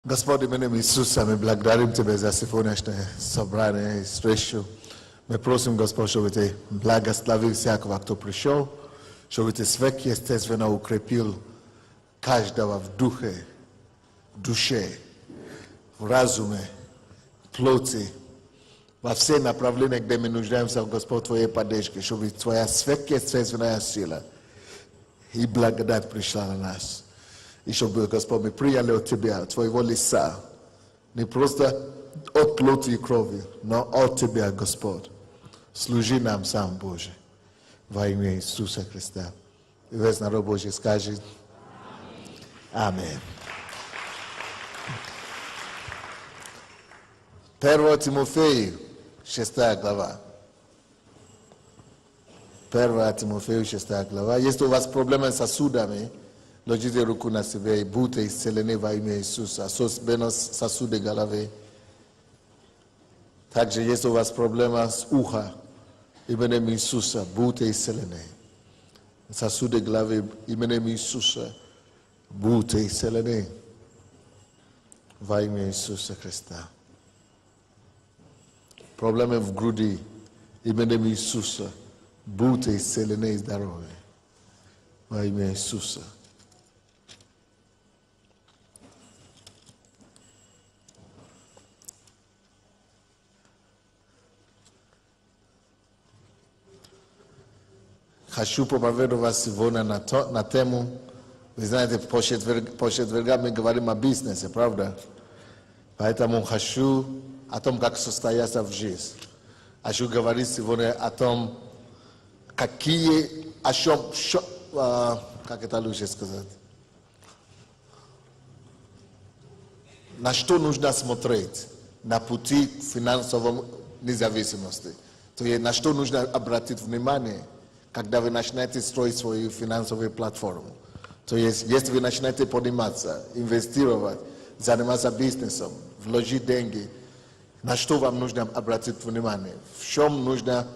Господи, именем Иисуса, мы благодарим Тебя за сегодняшнее собрание и встречу. Мы просим, Господь, чтобы Ты благословил всякого, кто пришел, чтобы Ты сверхъестественно укрепил каждого в духе, в душе, в разуме, в плоти, во все направления, где мы нуждаемся, Господь, Твоей поддержки, чтобы Твоя сверхъестественная сила и благодать пришла на нас. И чтобы, Господь, мы приняли от Тебя, от Твоего лица, не просто от плоти и крови, но от Тебя, Господь. Служи нам сам, Боже, во имя Иисуса Христа. И весь народ Божий скажет Аминь. 1 Тимофея, 6 глава. 1 Тимофея, 6 глава. Если у вас проблемы с сосудами, ложите руку на себя и будьте исцелены во имя Иисуса. Особенно сосуды головы. Также, если у вас проблемы с ухом, именем Иисуса, будьте исцелены. Сосуды головы, именем Иисуса, будьте исцелены во имя Иисуса Христа. Проблемы в груди, именем Иисуса, будьте исцелены и здоровы во имя Иисуса. Хочу проповедовать вас сегодня на тему, вы знаете, по четвергам мы говорим о бизнесе, правда? Поэтому хочу о том, как состояться в жизни. Хочу говорить сегодня о том, какие, о чем, как это лучше сказать, на что нужно смотреть на пути к финансовой независимости. То есть на что нужно обратить внимание, когда вы начинаете строить свою финансовую платформу. То есть, если вы начинаете подниматься, инвестировать, заниматься бизнесом, вложить деньги, на что вам нужно обратить внимание? В чем нужно,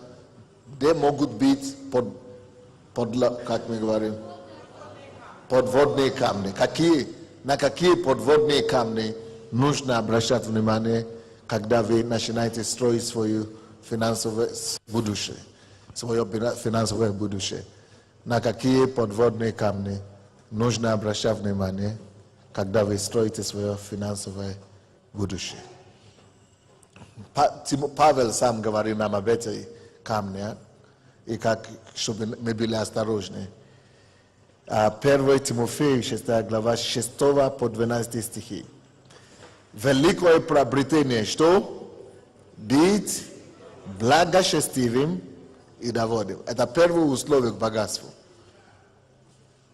где могут быть, как мы говорим, подводные камни? На какие подводные камни нужно обращать внимание, когда вы начинаете строить свое финансовое будущее? Свое финансовое будущее. На какие подводные камни нужно обращать внимание, когда вы строите свое финансовое будущее. Павел сам говорил нам об этих камнях, и как, чтобы мы были осторожны. 1 Тимофея, 6 глава, 6 по 12 стихи. Великое приобретение, что? Быть благочестивым и доводим. Это первое условие к богатству.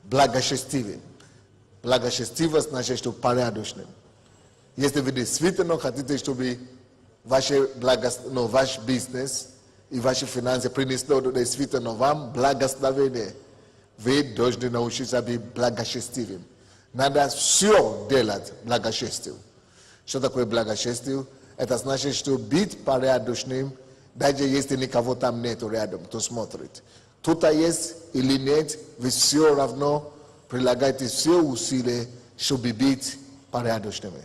Благочестивым. Благочестивость значит, что порядочным. Если вы действительно хотите, чтобы ваш бизнес и ваши финансы принесли действительно вам благословение, вы должны научиться быть благочестивым. Надо все делать благочестием. Что такое благочестие? Это значит, что быть порядочным, даже если никого там нету рядом, кто смотрит. Кто-то есть или нет, вы все равно прилагаете все усилия, чтобы быть порядочными.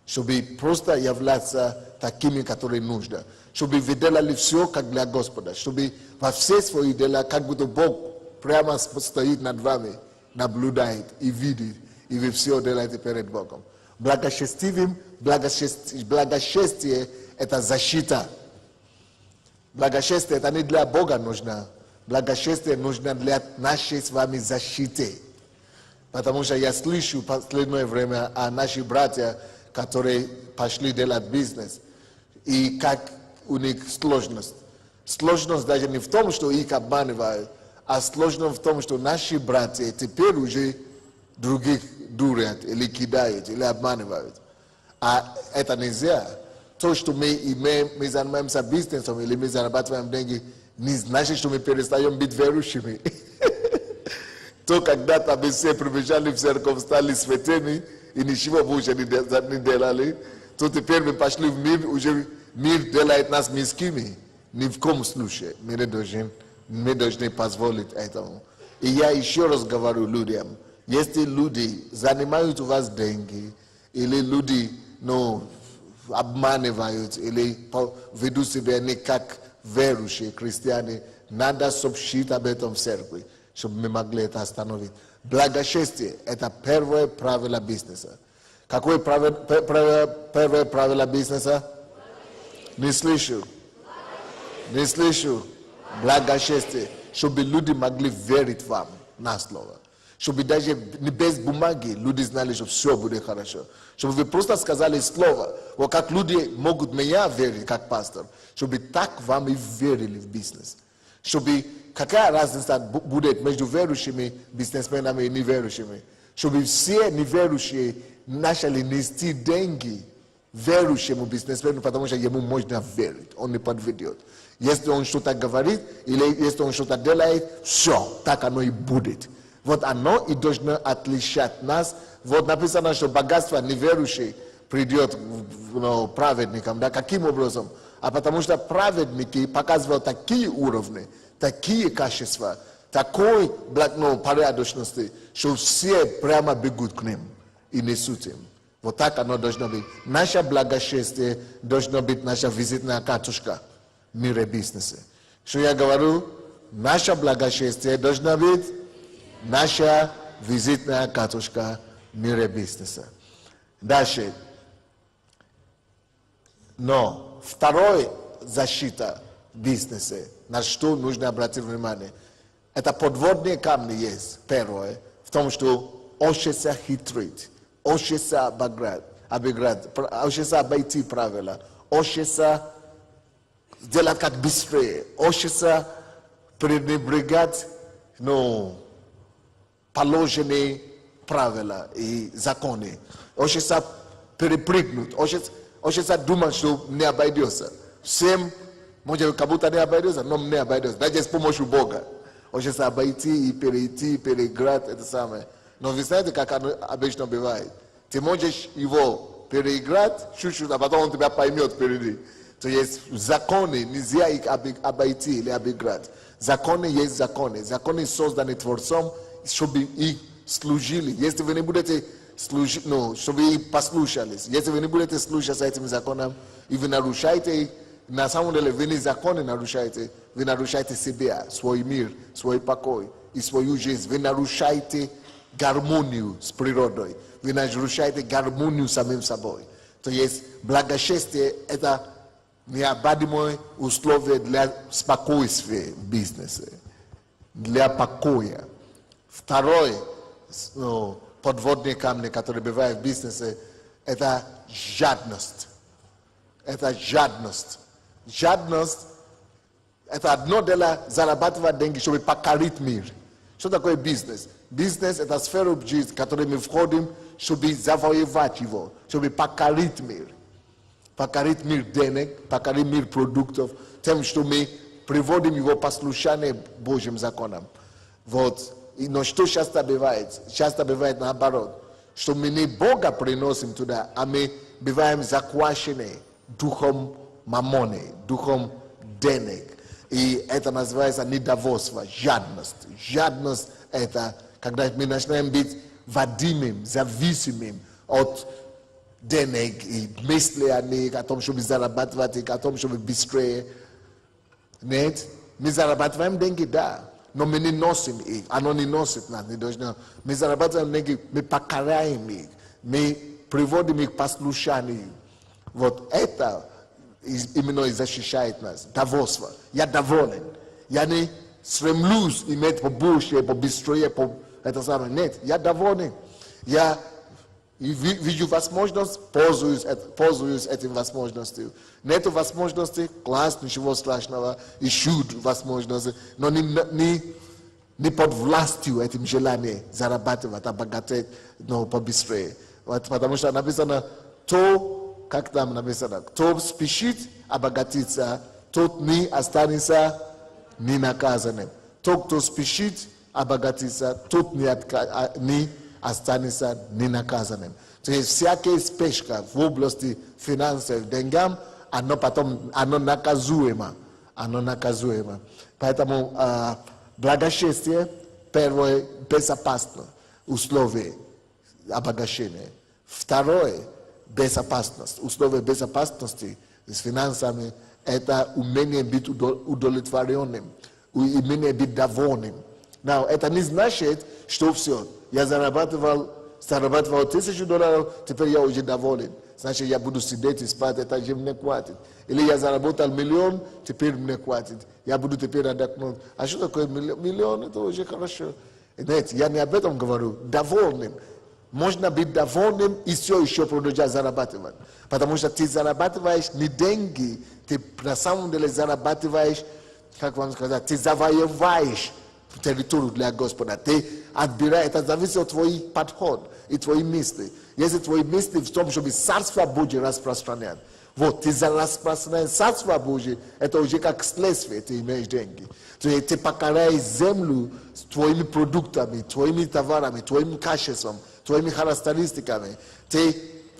Чтобы просто являться такими, которые нужно. Чтобы вы делали все, как для Господа. Чтобы во все свои дела, как будто Бог прямо стоит над вами, наблюдает и видит. И вы все делаете перед Богом. Благочестивым, благочестие – это защита. Благочестие это не для Бога нужно. Благочестие нужно для нашей с вами защиты. Потому что я слышу в последнее время о наших братьях, которые пошли делать бизнес. И как у них сложность. Сложность даже не в том, что их обманывают, а сложность в том, что наши братья теперь уже других дурят, или кидают, или обманывают. А это нельзя. То, что мы занимаемся бизнесом или мы зарабатываем деньги, не значит, что мы перестаем быть верующими. То когда-то мы все прибежали в церковь, стали святыми, и ничего больше не делали, то теперь мы пошли в мир, уже мир делает нас мирскими. Ни в коем случае мы не должны позволить этому. И я еще раз говорю людям, если люди занимают у вас деньги, Или люди, ну, обманывают, или ведут себя не как верующие христиане. Надо сообщить об этом в церкви, чтобы мы могли это остановить. Благочестие – это первое правило бизнеса. Какое первое правило бизнеса? Не слышу. Не слышу. Благочестие. Чтобы люди могли верить вам на слово. Чтобы даже без бумаги люди знали, что все будет хорошо. Чтобы вы просто сказали слово. Вот как люди могут меня верить, как пастор. Чтобы так вам и верили в бизнес. Чтобы какая разница будет между верующими бизнесменами и неверующими. Чтобы все неверующие начали нести деньги верующему бизнесмену, потому что ему можно верить. Он не подведет. Если он что-то говорит, или если он что-то делает, все, так оно и будет. Вот оно и должно отличать нас. Вот написано, что богатство неверующий придет праведникам. Да? Каким образом? А потому что праведники показывают такие уровни, такие качества, такой порядочности, что все прямо бегут к ним и несут им. Вот так оно должно быть. Наше благочестие должно быть наша визитная карточка в мире бизнеса. Что я говорю? Наше благочестие должно быть наша визитная карточка в мире бизнеса. Дальше. Но второе защита бизнеса, на что нужно обратить внимание, это подводные камни есть. Первое, в том, что учится хитрить, учится обыграть, учится обойти правила, учится сделать как быстрее, учится пренебрегать, положенные правила и законы, учится перепрыгнуть, учится думать, что не обойдется. Всем, может, как будто не обойдется, но не обойдется, даже с помощью Бога. Учится обойти и перейти, переиграть, это самое. Но вы знаете, как оно обычно бывает. Ты можешь его переиграть чуть-чуть, а потом он тебя поймет впереди. То есть законы, нельзя их обойти или обыграть. Законы есть законы. Законы созданы Творцом, чтобы их служили. Если вы не будете служить, чтобы их послушались. Если вы не будете слушаться этим законам, и вы нарушаете их, на самом деле вы не законы нарушаете, вы нарушаете себя, свой мир, свой покой и свою жизнь. Вы нарушаете гармонию с природой. Вы нарушаете гармонию с самим собой. То есть благочестие – это необходимое условие для спокойствия в бизнесе, для покоя. Второе, подводные камни, которые бывают в бизнесе, это жадность. Это жадность. Жадность – это одно дело зарабатывать деньги, чтобы покорить мир. Что такое бизнес? Бизнес – это сфера жизни, в которой мы входим, чтобы завоевать его, чтобы покорить мир. Покорить мир денег, покорить мир продуктов, тем, что мы приводим его послушание Божьим законам. Вот. Но что часто бывает? Часто бывает наоборот, что мы не Бога приносим туда, а мы бываем захвачены духом мамоны, духом денег. И это называется недовольство, жадность. Жадность – это когда мы начинаем быть вадимым, зависимым от денег и мысли о них, о том, чтобы зарабатывать их, о том, чтобы быстрее. Нет? Мы зарабатываем деньги, да. Но мы не носим их. Оно не носит нас, не должно. Мы зарабатываем деньги, мы покоряем их. Мы приводим их к послушанию. Вот это именно и защищает нас. Довольство. Я доволен. Я не стремлюсь иметь побольше, побыстрее, это самое. Нет, я доволен. Я вижу возможность, пользуюсь этим возможностью. Нет возможности, класс, ничего страшного, ищу возможности, но не под властью этим желанием зарабатывать, обогатеть, но побыстрее. Вот, потому что написано, как там написано, кто спешит обогатиться, тот не останется ненаказанным. Тот, кто спешит обогатиться, тот не останется ненаказанным. То есть всякая спешка в области финансов, деньгам, оно наказуемо. Оно наказуемо. Поэтому благочестие, первое, безопасное условие обогащения. Второе, безопасность. Условия безопасности с финансами – это умение быть удовлетворенным, умение быть довольным. Но это не значит, что все. Я зарабатывал $1000, теперь я уже доволен. Значит, я буду сидеть и спать, это же мне хватит. Или я заработал $1 миллион, теперь мне хватит. Я буду теперь отдохнуть. А что такое миллион? Это уже хорошо. Нет, я не об этом говорю. Довольным. Можно быть довольным и все еще продолжать зарабатывать. Потому что ты зарабатываешь не деньги, ты на самом деле зарабатываешь, как вам сказать, ты завоеваешь территорию для Господа. Ты отбираешь, это зависит от твоих подходов и твоих мыслей. Если твои мысли в том, чтобы Царство Божье распространять, вот, ты распространяешь Царство Божье, это уже как следствие, ты имеешь деньги. Ты покоряешь землю с твоими продуктами, твоими товарами, твоим качеством, твоими характеристиками. Ты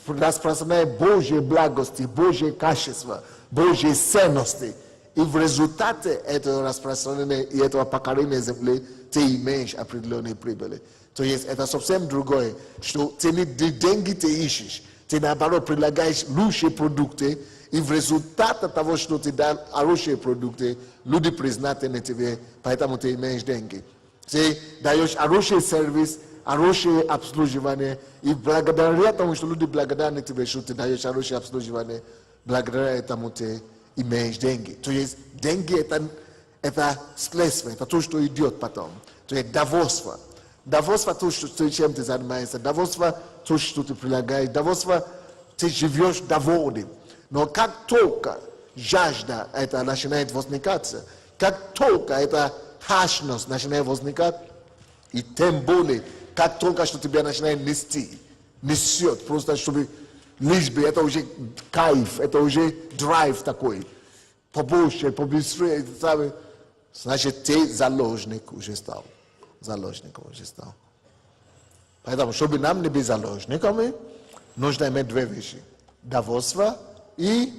распространяешь Божье благости, Божье качество, Божьи ценности. И в результате этого распространения и этого покорения земли ты имеешь определенные прибыли. То есть это совсем другое, что ты не деньги ты ищешь, ты наоборот предлагаешь лучшие продукты, и в результате того, что ты дал хорошие продукты, люди признательны тебе, поэтому ты имеешь деньги. Ты даешь хороший сервис, хорошее обслуживание, и благодаря тому, что люди благодарны тебе, что ты даешь хорошее обслуживание, благодаря этому ты имеешь деньги. То есть деньги это следствие, это то, что идет потом. То есть довольство. Довольство то, чем ты занимаешься. Довольство то, что ты прилагаешь. Довольство ты живешь довольным. Но как только жажда это начинает возникать, как только эта хашность начинает возникать, и тем более, как только что тебя начинает несет, просто чтобы лишь бы, это уже кайф, это уже драйв такой. Побольше, побыстрее, значит, ты заложник уже стал. Заложником уже стал. Поэтому, чтобы нам не быть заложниками, нужно иметь две вещи. Довольство и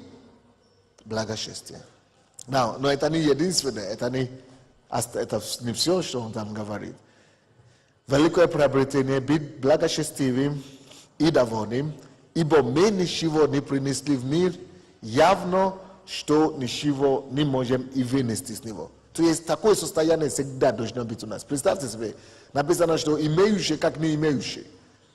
благочестие. Но это не единственное, это не все, что он там говорит. Великое приобретение быть благочестивым и довольным, ибо мы ничего не принесли в мир, явно, что ничего не можем и вынести с него. То есть такое состояние всегда должно быть у нас. Представьте себе, написано, что имеющие, как не имеющие.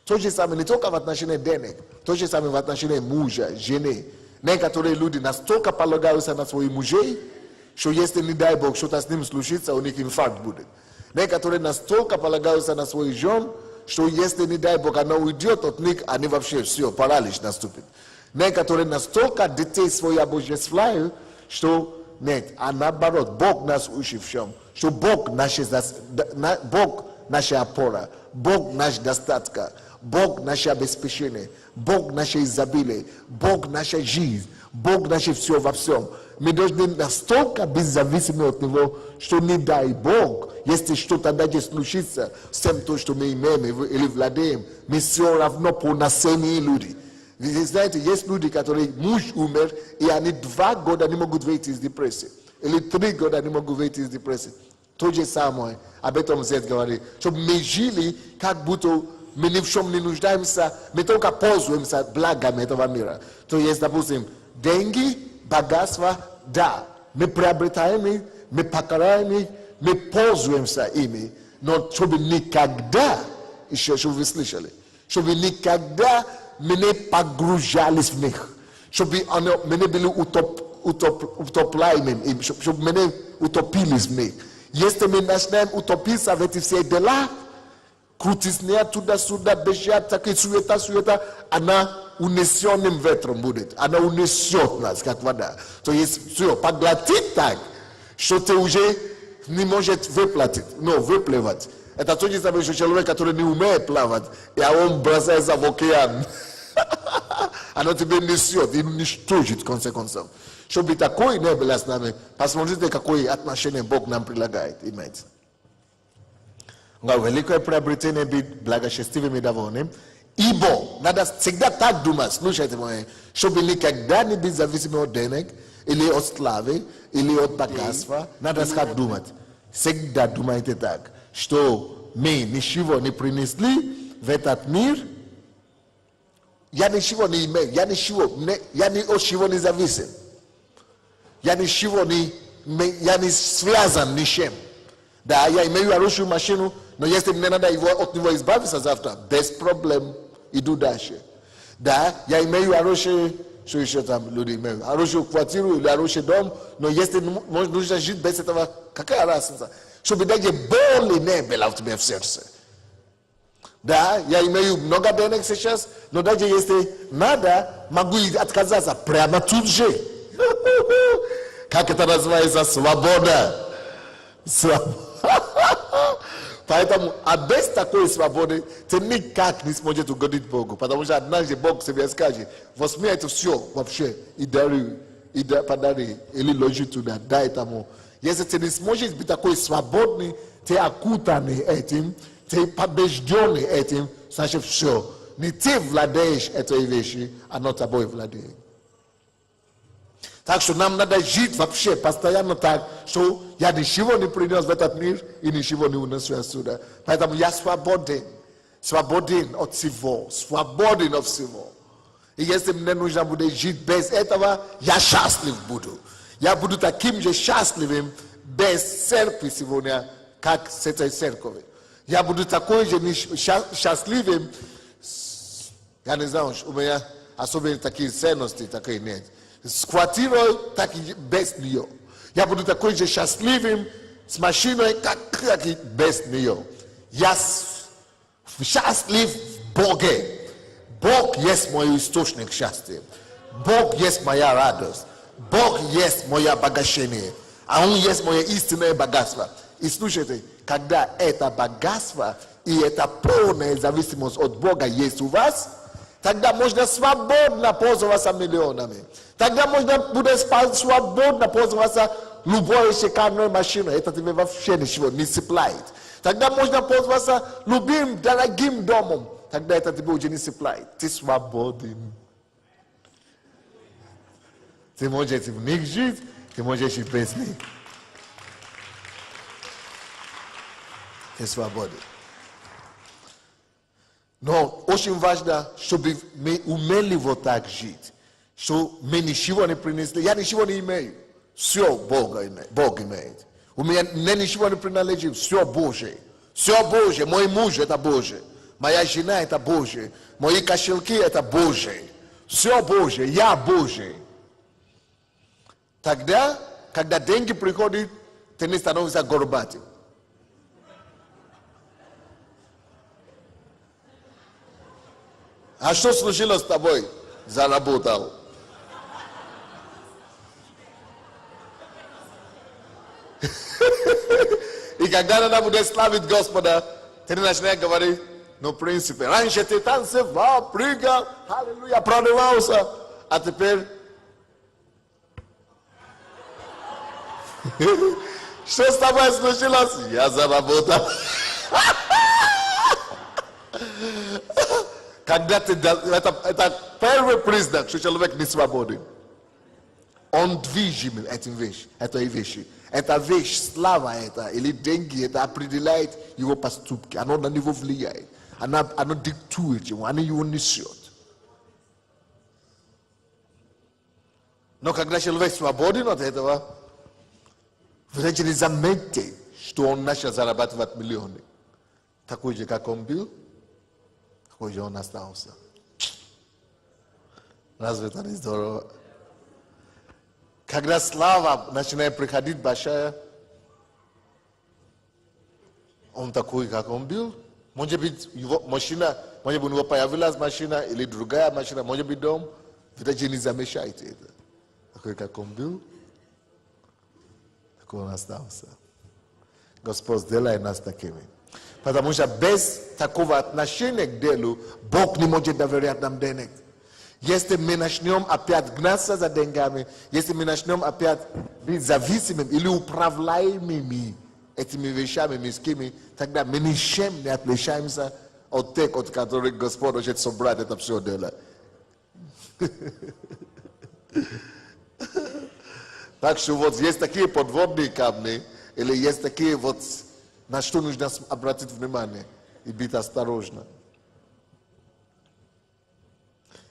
То же самое не только в отношении денег, то же самое в отношении мужа, жены. Некоторые люди настолько полагаются на своих мужей, что если, не дай Бог, что-то с ним случится, у них инфаркт будет. Некоторые настолько полагаются на своих жен, что если, не дай Бог, она уйдет от них, они вообще все, паралич наступит. Некоторые настолько детей свои обожествляют, что нет, а наоборот, Бог нас учит в чем? Что Бог наша опора, Бог наш достатка, Бог наше обеспечение, Бог наше изобилие, Бог наша жизнь, Бог наше все во всем. Мы должны настолько быть зависимы от Него, что не дай Бог, если что-то даже случится с тем, что мы имеем или владеем, мы все равно полноценные люди. Вы знаете, есть люди, которые муж умер, и они 2 года не могут выйти из депрессии. Или 3 года не могут выйти из депрессии. То же самое, об этом здесь говорит. Чтобы мы жили, как будто мы ни в чем не нуждаемся, мы только пользуемся благами этого мира. То есть, допустим, деньги, богатство, да, мы приобретаем их, мы покоряем их, мы пользуемся ими. Но чтобы никогда, еще, чтобы вы слышали, чтобы никогда мы не погружались в них, чтобы мы не были утопляемыми, чтобы мы не утопились в них. Если мы начинаем утопиться в эти все дела, крутизня туда-сюда, бежать, такая суета, она унесенным ветром будет. Она унесет нас, как вода. То есть все, поглотит так, что ты уже не можешь выплывать. Это то же самое, что человек, который не умеет плавать, и он бросается в океан. Оно тебя несет и уничтожит в конце концов. Чтобы такое не было с нами, посмотрите, какое отношение Бог нам предлагает иметь. Великое приобретение быть благочестивым и довольным, ибо надо всегда так думать, слушайте мои, чтобы никогда не быть зависимым от денег, или от славы, или от богатства. Надо так думать. Всегда думайте так, что мы ничего не принесли в этот мир, yani shiwo ni ime, yani shiwo, yani o shiwo ni zavise. Yani shiwo ni, yani sviazan ni shem. Da ya ime yu arushu mashinu, no jeste mnena da ivo ot nivo izbavisa zavta, bez problem idu dashe. Da ya ime yu arushu, što išao tam ljudi imaju. Arushu kvartiru ili arushu dom, no jeste nužda žit bez etava, kakva je raznica? Što bi negdje boli nebe lavti me v srce. Da, ja imaju mnoga denek сейчас, но даже если надо, могу и отказаться прямо тут же. Как это называется? Свобода. Поэтому, а без такой свободы ты никак не сможешь угодить Богу. Потому что однажды Бог себе скажет, возьми это все вообще и дари, подари, или ложи туда, дай тому. Если ты не сможешь быть такой свободный, ты окутанный этим, ты побежденный этим, значит все. Не ты владеешь этой вещью, оно тобой владеет. Так что нам надо жить вообще постоянно так, что я ничего не принес в этот мир и ничего не унесу отсюда. Поэтому я свободен. Свободен от всего. Свободен от всего. И если мне нужно будет жить без этого, я счастлив буду. Я буду таким же счастливым без церкви сегодня, как с этой церковью. Я буду такой же счастливым, я не знаю, у меня особенно такие ценности, такие нет. С квартирой, так и без нее. Я буду такой же счастливым с машиной, как и без нее. Я счастлив в Боге. Бог есть мой источник счастья. Бог есть моя радость. Бог есть мое обогащение. А Он есть мое истинное богатство. И слушайте, когда это богатство и эта полная зависимость от Бога есть у вас, тогда можно свободно пользоваться миллионами. Тогда можно будет свободно пользоваться любой шикарной машиной. Это тебе вообще ничего не цепляет. Тогда можно пользоваться любым, дорогим домом. Тогда это тебе уже не цепляет. Ты свободен. Ты можешь в них жить, ты можешь и без них. Ты свободен. Но очень важно, чтобы мы умели вот так жить. Что мы ничего не принесли. Я ничего не имею. Все Бог имеет. У меня ничего не принадлежит. Все Божие. Все Божие. Мой муж это Божие. Моя жена это Божие. Мои кошельки это Божие. Все Божие. Я Божий. Тогда, когда деньги приходят, ты не становишься горбатым. А что случилось с тобой? Заработал. И когда надо будет славить Господа, ты начинаешь говорить, ну, в принципе, раньше ты танцевал, прыгал, аллилуйя, продавался, а теперь... Что с тобой случилось? Я заработал. Когда ты... Это первый признак, что человек не свободен. Он движим этой вещью. Эта вещь, слава это, или деньги, это определяет его поступки. Оно на него влияет. Оно диктует ему, оно его несет. Но когда человек свободен от этого, вы начали заметить, что он начал зарабатывать миллионы. Такой же, как он был, такой же он остался. Разве это не здорово? Когда слава начинает приходить большая, он такой, как он был. Может быть, его машина, может быть, у него появилась машина или другая машина, может быть, дом. Вы даже не замечаете это. Такой, как он был, такой он остался. Господь, сделай нас такими. Потому что без такого отношения к делу, Бог не может доверять нам денег. Если мы начнем опять гнаться за деньгами, если мы начнем опять быть зависимыми или управляемыми этими вещами мирскими, тогда мы ничем не отличаемся от тех, от которых Господь хочет собрать это все дело. Так что вот есть такие подводные камни, или есть такие вот, на что нужно обратить внимание и быть осторожным.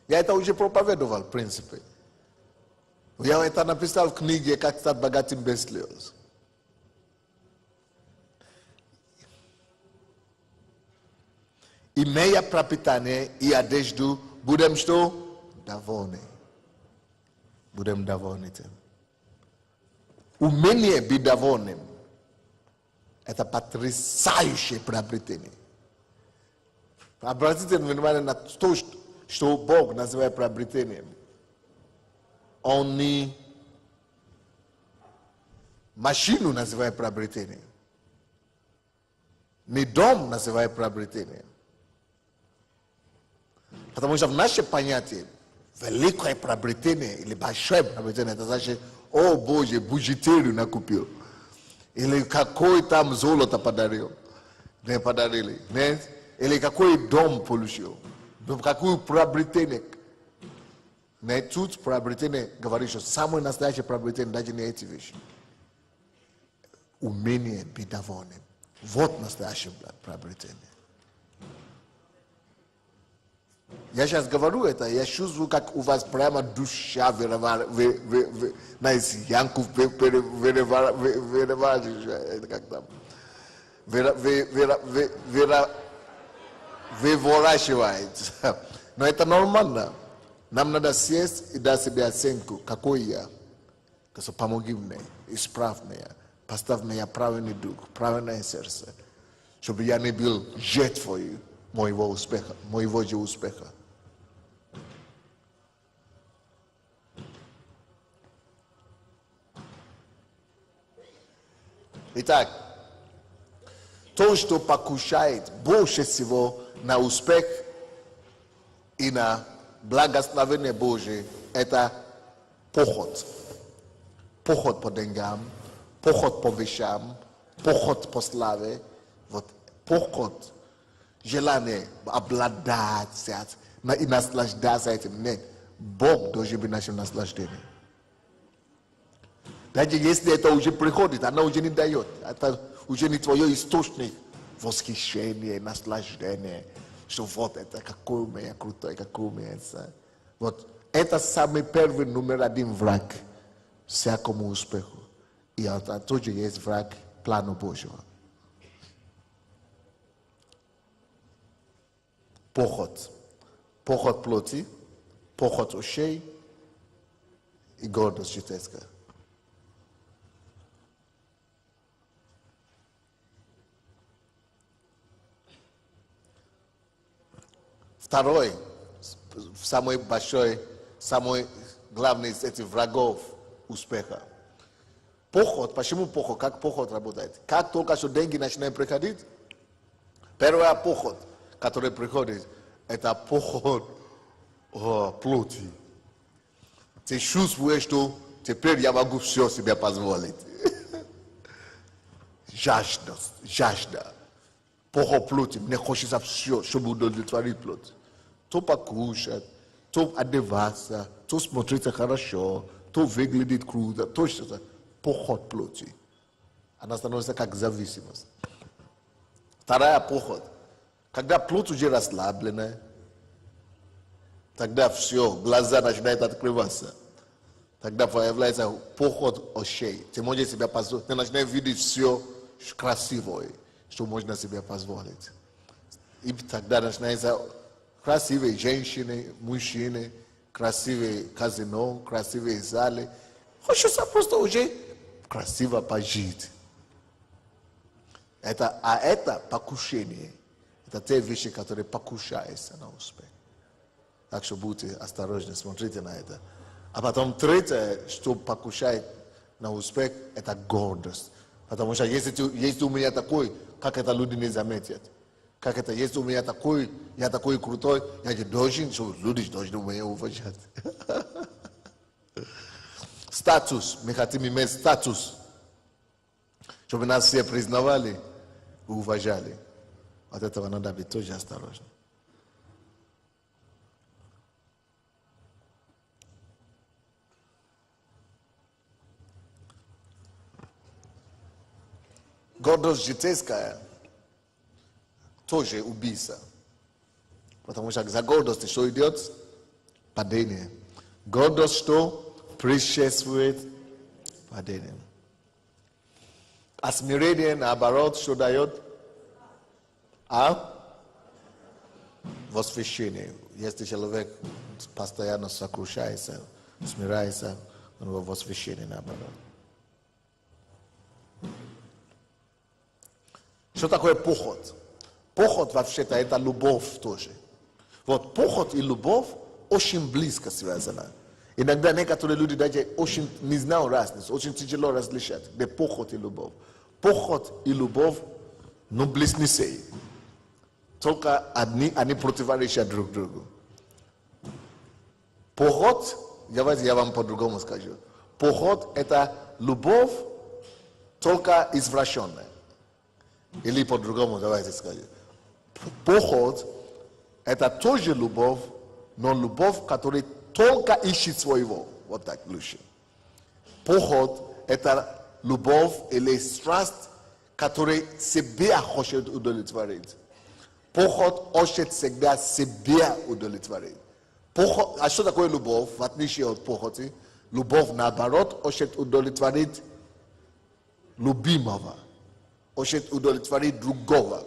Я это уже проповедовал, в принципе. Я это написал в книге «Как стать богатым без слез». Имея пропитание и одежду, будем что? Довольны. Будем довольны тем. Умение быть довольным – это потрясающее приобретение. Обратите внимание на то, что Бог называет приобретением. Он не машину называет приобретением. Не дом называет приобретением. Потому что в наше понятие великое приобретение или большое приобретение, это значит, о Боже, бижутерию накупил. Или какой там золото подарил. Не подарили. Нет? Или какой дом получил. Какое приобретение. Нет, тут приобретение говорит, что самое настоящее приобретение даже не эти вещи. Умение быть довольным. Вот настоящее приобретение. Я сейчас говорю это, я чувствую, как у вас прямо душа выворачивается. Но это нормально. Нам надо сесть и дать себе оценку, какой я. Помоги мне, исправь меня, поставь меня правильный дух, правильное сердце, чтобы я не был жертвой моего успеха, моего же успеха. Итак, то, что покушает больше всего на успех и на благословение Божие, это поход. Поход по деньгам, поход по вещам, поход по славе. Вот поход, желание обладать и наслаждаться этим. Нет, Бог должен быть нашим наслаждением. Даже если это уже приходит, она уже не дает. Это уже не твой источник восхищения, наслаждения. Что вот это, какой у меня крутой, какой у меня это. Вот это самый первый номер один враг всякому успеху. И это тоже есть враг плану Божьего. Поход. Поход плоти, поход ушей и гордость житейская. Второй, самый большой, самый главный из этих врагов успеха. Поход. Почему поход? Как поход работает? Как только что деньги начинают приходить, первый поход, который приходит, это поход плоти. Ты чувствуешь, что теперь я могу все себе позволить. Жажда. Поход плоти. Мне хочется все, чтобы удовлетворить плоть. То покушать, то одеваться, то смотреться хорошо, то выглядит круто, то что-то. Поход плоти. Она становится как зависимость. Вторая поход. Когда плоть уже расслабленная, тогда все, глаза начинают открываться. Тогда появляется поход ушей. Ты можешь себе позволить, ты начинаешь видеть все красивое, что можно себе позволить. И тогда начинается красивые женщины, мужчины, красивые казино, красивые залы. Хочется просто уже красиво пожить. Это покушение. Это те вещи, которые покушаются на успех. Так что будьте осторожны, смотрите на это. А потом третье, что покушает на успех, это гордость. Потому что если у меня такой, как это люди не заметят. Как это, если у меня такой, я такой крутой, я не должен, что люди должны меня уважать. Статус, мы хотим иметь статус, чтобы нас все признавали и уважали. От этого надо быть тоже осторожным. Гордость житейская тоже убийца. Потому что за гордость что идет? Падение. Гордость что? Предшествует падение. А смирение, наоборот, что дает? Восхищение. Если человек постоянно сокрушается, смиряется, у него восхищение наоборот. Что такое похоть? Похоть вообще-то это любовь тоже. Вот похоть и любовь очень близко связаны. Иногда некоторые люди даже очень не знают разницу, очень тяжело различать, где похоть и любовь. Похоть и любовь, но близнецы. Только они противоречат друг другу. Похоть, давайте я вам по-другому скажу. Похоть это любовь, только извращенная. Или по-другому давайте скажем. Похоть это тоже любовь, но любовь, которая только ищет своего. Вот так лучше. Похоть это любовь или страсть, которая себя хочет удовлетворить. Похоть хочет всегда себя удовлетворить. А что такое любовь, в отличие от похоти? Любовь, наоборот, хочет удовлетворить любимого. Хочет удовлетворить другого.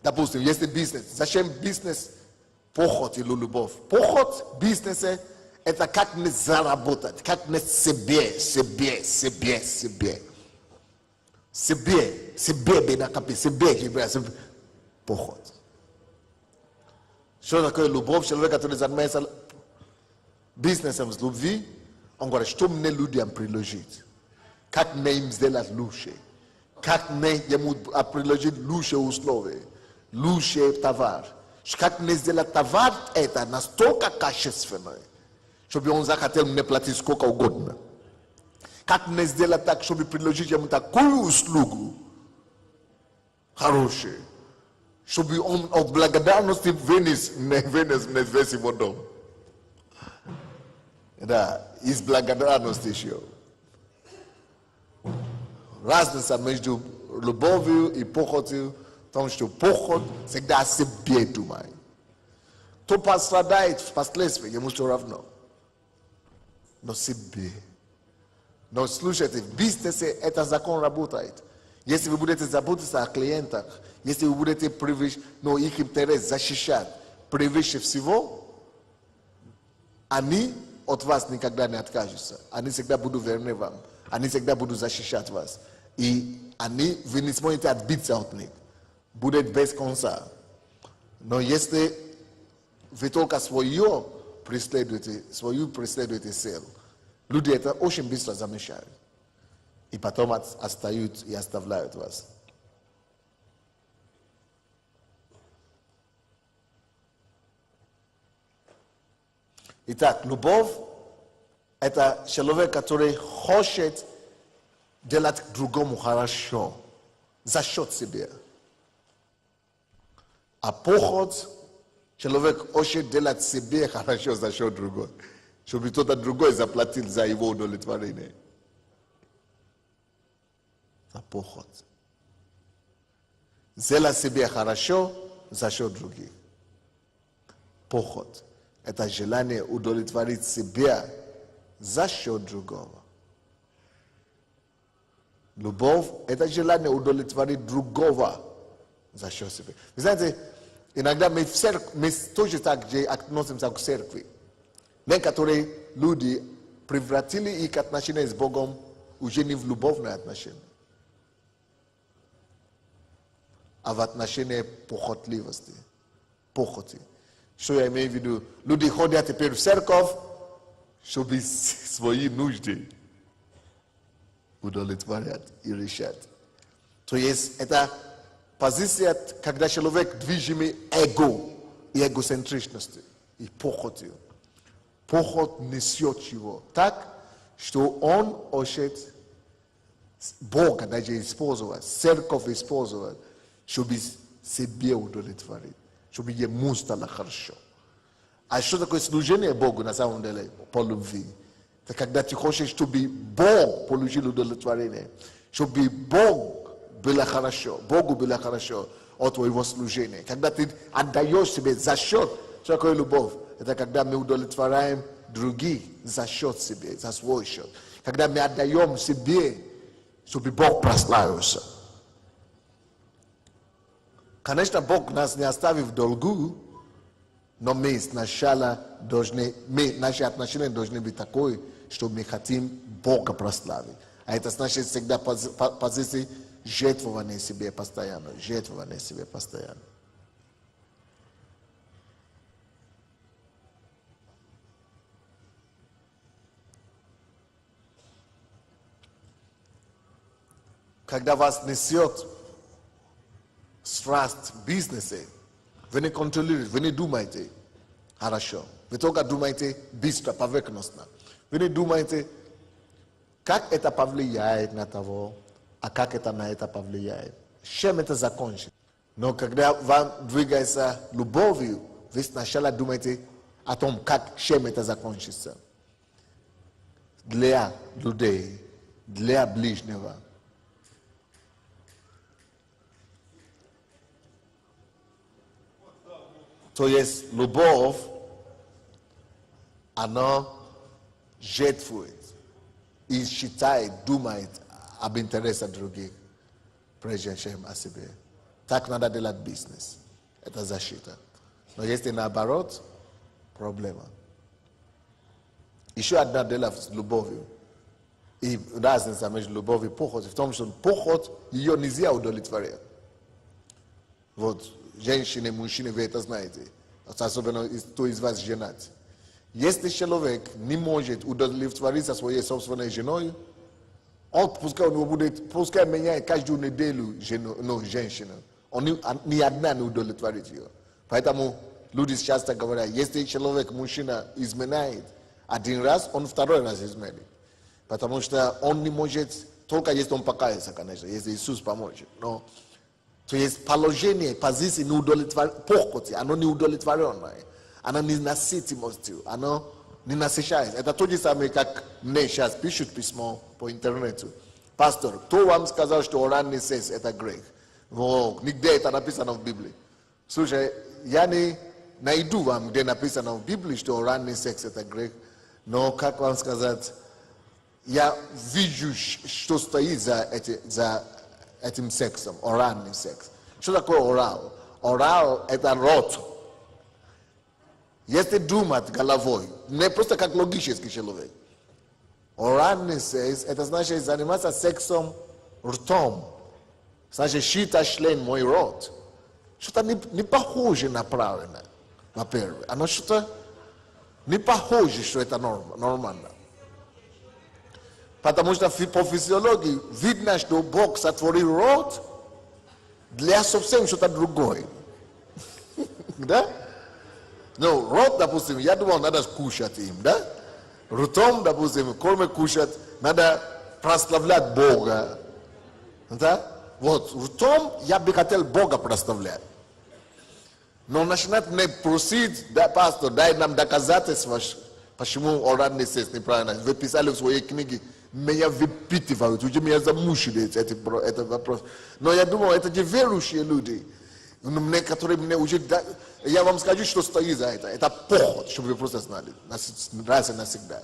Допустим, если бизнес. Зачем бизнес? Похоть или любовь? Похоть в бизнесе – это как не заработать, как не себе бы накопить, себе. Похоть. Что такое любовь? Человек, который занимается бизнесом с любви, он говорит, что мне людям предложить? Как мне им сделать лучше? Как мне ему предложить лучше условия? Лучше товар? Как мне сделать товар это настолько качественный, чтобы он захотел мне платить сколько угодно? Как мне сделать так, чтобы предложить ему такую услугу хорошую, чтобы он от благодарности вынес мне весь его дом? Да, из благодарности еще. Разница между любовью и похотью в том, что похоть всегда о себе думает. Кто пострадает впоследствии, ему все равно. Но себе. Но слушайте, в бизнесе этот закон работает. Если вы будете заботиться о клиентах, если вы будете их интерес защищать превыше всего, они от вас никогда не откажутся. Они всегда будут верны вам. Они всегда будут защищать вас. И вы не сможете отбиться от них. Будет без конца. Но если вы только свою преследуете цель, люди это очень быстро замечают. И потом отстают и оставляют вас. Итак, любовь – это человек, который хочет делать другому хорошо за счет себя. А похоть – человек хочет делать себе хорошо за счет другого, чтобы кто-то другой заплатил за его удовлетворение. Это похоть. Сделать себе хорошо за счет других. Похоть – это желание удовлетворить себя за счет другого. Любовь – это желание удовлетворить другого за счет себя. Вы знаете, иногда мы тоже так же относимся к церкви. Некоторые люди превратили их отношения с Богом уже не в любовные отношения, а в отношения похотливости, похоти. Что я имею в виду? Люди ходят теперь в церковь, чтобы свои нужды удовлетворять и решать. То есть это позиция, когда человек движимый эго и эгоцентричностью, и похотью. Похоть несет его так, что он хочет Бога даже использовать, церковь использовать, чтобы себе удовлетворить, чтобы ему стало хорошо. А что такое служение Богу на самом деле по любви? Это когда ты хочешь, чтобы Бог получил удовлетворение, чтобы Богу было хорошо от твоего служения. Когда ты отдаешь себе за счет, что такое любовь? это когда мы удовлетворяем других за счет себя, за свой счет. Когда мы отдаем себе, чтобы Бог прославился. Конечно, Бог нас не оставит в долгу, но мы сначала наши отношения должны быть такой, что мы хотим Бога прославить. А это значит всегда позиции жертвования себе постоянно, жертвования себе постоянно. Когда вас несет страсть в бизнесе, вы не контролируете, вы не думаете хорошо. Вы только думаете быстро, поверхностно. Вы не думаете, как это повлияет на того, а как это на это повлияет. Чем это закончится. Но когда вам двигается любовью, вы сначала думаете о том, чем это закончится. Для людей, для ближнего. То есть любовь, она жертвует и считает, думает об интересах других, прежде чем о себе. Так надо делать бизнес. Это защита. Но если наоборот, проблема. Еще одна дело с любовью. И разница между любовью и похотью в том, что похоть ее нельзя удовлетворять. Вот. Женщины, мужчины, вы это знаете. Особенно кто из вас женат. Если человек не может удовлетвориться своей собственной женой, он пускай меняет каждую неделю женщину. Он ни одна не удовлетворит ее. Поэтому люди часто говорят, если человек, мужчина, изменяет один раз, он второй раз изменит. Потому что он не может, только если он покается, конечно, если Иисус поможет. Но то есть положение, позиция похоти, оно не удовлетворенное, оно не насытимостью, оно не насыщается. Это то же самое, как мне сейчас пишут письмо по интернету. Пастор, кто вам сказал, что оральный секс это грех? Нигде это написано в Библии. Слушай, я не найду вам, где написано в Библии, что оральный секс это грех, но как вам сказать, я вижу, что стоит за этим сексом, оральный секс. Что такое орал? Орал – это рот. Если думать головой, не просто как логический человек. Оральный секс – это значит заниматься сексом ртом. Значит, считать член мой рот. Что-то не похоже на правильно, во-первых. Оно что-то не похоже, что это нормально. Потому что по физиологии видно, что Бог сотворил рот для совсем что-то другое. Да? Ну, рот, допустим, я думал, надо кушать им, да? Ртом, допустим, кроме кушать, надо прославлять Бога. Да? Вот, ртом я бы хотел Бога прославлять. Но начинает мне просить, да, пастор, дай нам доказательства, почему оральный секс неправильно. Вы писали в своей книге, меня выпитывают, уже меня замучили этот вопрос. Но я думал, это же верующие люди, которые мне уже... Я вам скажу, что стоит за это. Это похоть, чтобы вы просто знали, раз и навсегда.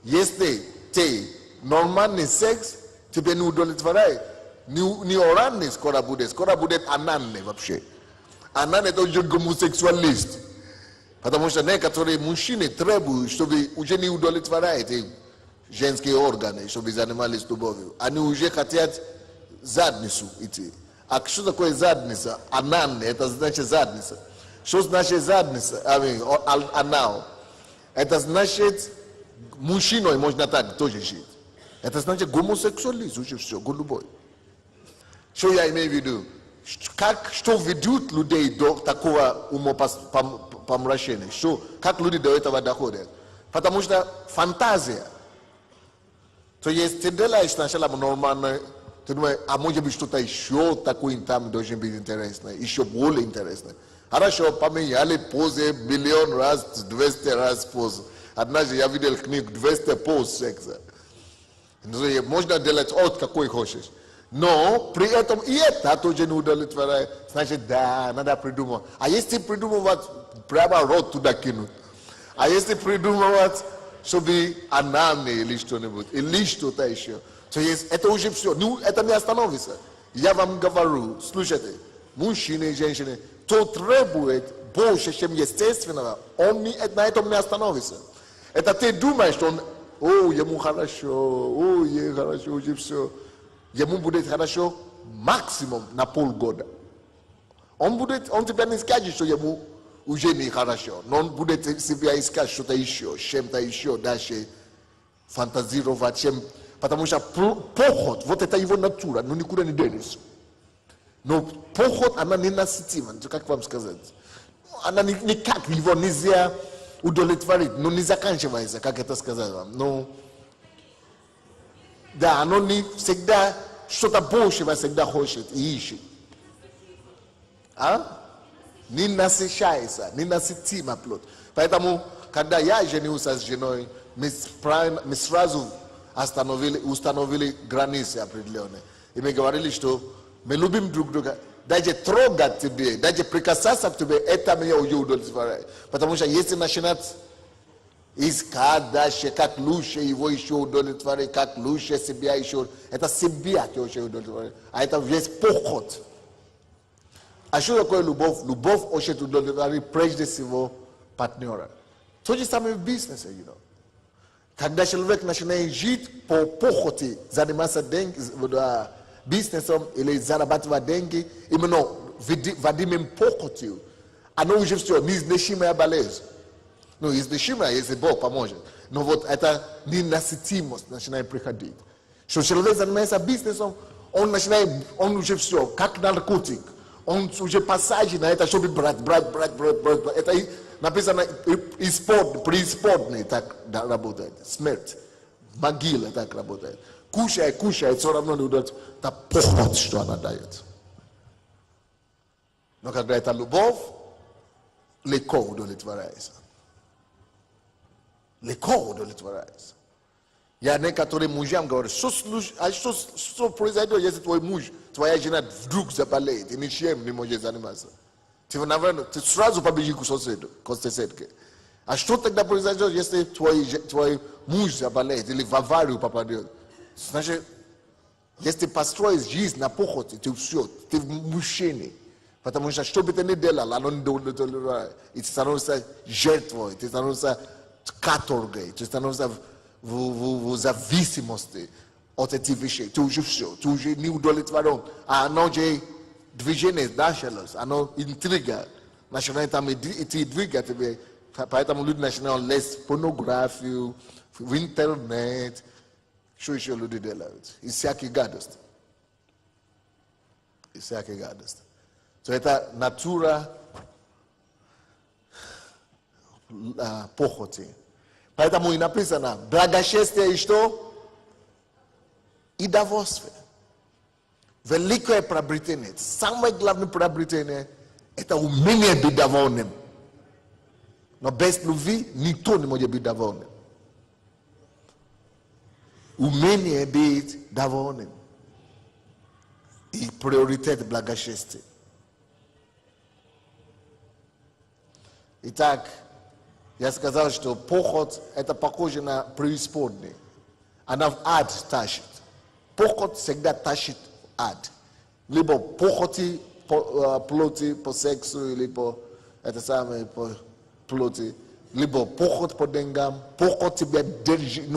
Если ты нормальный секс, тебе не удовлетворяет, не оральный скоро будет анальный вообще. Анальный это уже гомосексуалист. Потому что некоторые мужчины требуют, чтобы уже не удовлетворяет женские органы, чтобы занимались любовью. Они уже хотят задницу идти. А что такое задница? Анальный, это значит задница. Что значит задница? Анал. Это значит, мужчиной можно так тоже жить. Это значит гомосексуалист, уже все, голубой. Что я имею в виду? Что ведут людей до такого умопомрачения? Как люди до этого доходят? Потому что фантазия. То есть ты делаешь сначала нормально, ты думаешь, а может быть что-то еще такое там должно быть интересное, еще более интересное. Хорошо, поменяли позы миллион раз, 200 раз позы. Однажды я видел книгу 200 поз секса. Можно делать от какой хочешь. Но при этом и это тоже не удовлетворяет. Значит, да, надо придумать. А если придумывать, прямо рот туда кинуть. A este придумывать, чтобы она мне или что-нибудь, или что-то еще. То есть это уже все. Ну, это не остановится. Я вам говорю, слушайте, мужчины и женщины, кто требует больше, чем естественного, он на этом не остановится. Это ты думаешь, что он, ему хорошо, ей хорошо, уже все. Ему будет хорошо максимум на полгода. Он тебя не скажет, что ему уже не хорошо, но он будет себя искать что-то еще, чем-то еще дальше фантазировать, чем... Потому что похоть, вот это его натура, но никуда не денется. Но похоть, она ненасытима, как вам сказать? Она никак его нельзя удовлетворить, но не заканчивается, как это сказать вам. Но, да, оно не всегда, что-то большего всегда хочет и ищет. Не насыщается, не насытима плод. Поэтому, когда я женился с женой, мы сразу установили границы определенные. И мы говорили, что мы любим друг друга. Даже трогать тебе, даже прикасаться к тебе, это меня уже удовлетворяет. Потому что если начинать искать дальше, как лучше его еще удовлетворить, как лучше себя еще, это себя еще удовлетворяет. А это весь похоть. А что такое любовь? Любовь очень удовлетворяет прежде всего партнера. То же самое в бизнесе, you know. Когда человек начинает жить по похоти, заниматься бизнесом или зарабатывать деньги, именно вадимым похотью, оно уже все, неизлечимая болезнь. Ну, излечимая, если Бог поможет. Но вот это ненасытимость начинает приходить. Что человек занимается бизнесом, он уже все, как наркотик. Он уже посажен на это, чтобы брать. Это написано, преисподней так работает. Смерть, могила так работает. Кушает, все равно не удается. Это похоть, что она дает. Но когда это любовь, легко удовлетворяется. Легко удовлетворяется. Я некоторым мужьям говорю, что произойдет, если твой муж, твоя жена вдруг заболеет, и ничем не может заниматься? Ты сразу побежишь к соседке. А что тогда произойдет, если твой муж заболеет или в аварию попадет? Значит, если построишь жизнь на похоти, ты все, ты в мужчине. Потому что бы ты ни делал, оно не удовлетворяет. И ты становишься жертвой, ты становишься каторгой, ты становишься в зависимости от этих вещей. Ты уже все, ты уже не удовлетворен. А оно же движение началось, оно интрига. Начинает там идти двигать тебе. Поэтому люди начинают лезть порнографию, в интернет. Что еще люди делают? И всякие гадости. И всякие гадости. То это натура похоти. Поэтому и написано, благочестие и что? И довольствие. Великое приобретение. Самое главное приобретение – это умение быть довольным. Но без любви никто не может быть довольным. Умение быть довольным. И приоритет благочестия. Итак, я сказал, что похоть – это похоже на преисподнюю. Она в ад тащит. Похоть всегда тащит в ад. Либо похоти по плоти, по сексу, или по плоти. Либо похоть по деньгам. Похоть тебя держит,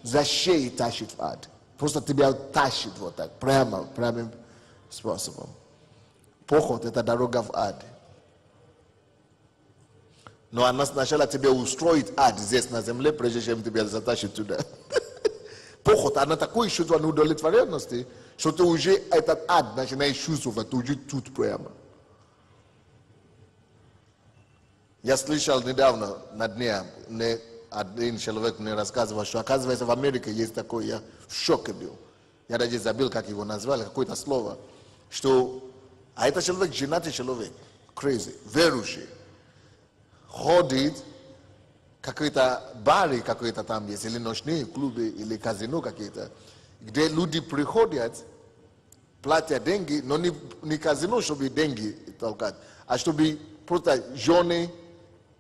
за шею тащит в ад. Просто тебя тащит вот так, прямым способом. Похоть – это дорога в ад. Но она сначала тебе устроит ад здесь на земле, прежде чем тебя затащит туда. Похоть, она такой чувство неудовлетворенности, что ты уже этот ад начинаешь чувствовать, ты уже тут прямо. Я слышал недавно на дне, один человек мне рассказывал, что оказывается в Америке есть такой, я в шоке был. Я даже забыл, как его назвали, какое-то слово. Что, а это человек, женатый человек, crazy, верующий. Ходит, какие-то бары какие-то там есть, или ночные клубы, или казино какие-то, где люди приходят, платят деньги, но не казино, чтобы деньги толкать, а чтобы просто жены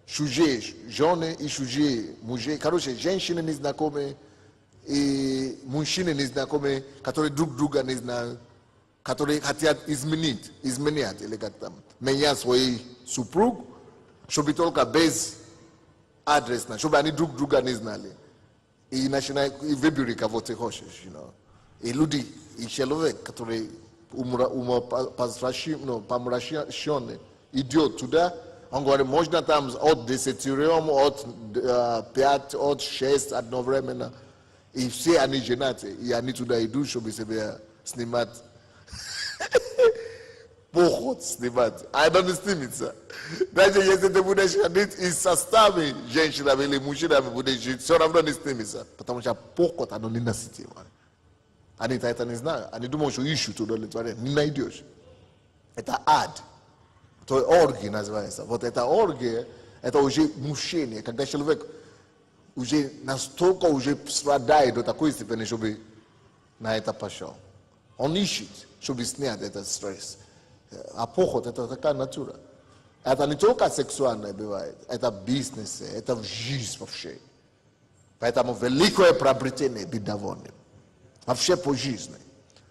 Shuje, żony i shuje, muje, короче, женщины незнакомые и мужчины незнакомые, которые друг друга не знают, которые хотят изменять, или как там, менять свой супруг, чтобы только без адреса, чтобы они друг друга не знали. И начинают, и выбери, кого ты хочешь, you know. И люди, и человек, который помраченный, идет туда, он говорит, можно там от 10 от 5, от 6 одновременно. И все они женаты, и они туда идут, чтобы себя снимать. Поход снимать. А это не снимется. Даже если ты будешь ходить и со старыми женщинами или мужчинами будешь жить, все равно не снимется. Потому что поход, оно не насытило. Они это не знают. Они думают, что ищут удовлетворение. Не найдешь. Это ад. То есть оргия называется. Вот эта оргия, это уже мучение. Когда человек уже настолько уже страдает до такой степени, чтобы на это пошел. Он ищет, чтобы снять этот стресс. А поход – это такая натура. Это не только сексуальное бывает, это бизнес, это в жизнь вообще. Поэтому великое приобретение быть довольным. Вообще по жизни.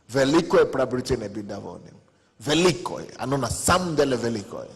Великое приобретение быть довольным. Великое, оно на самом деле великое.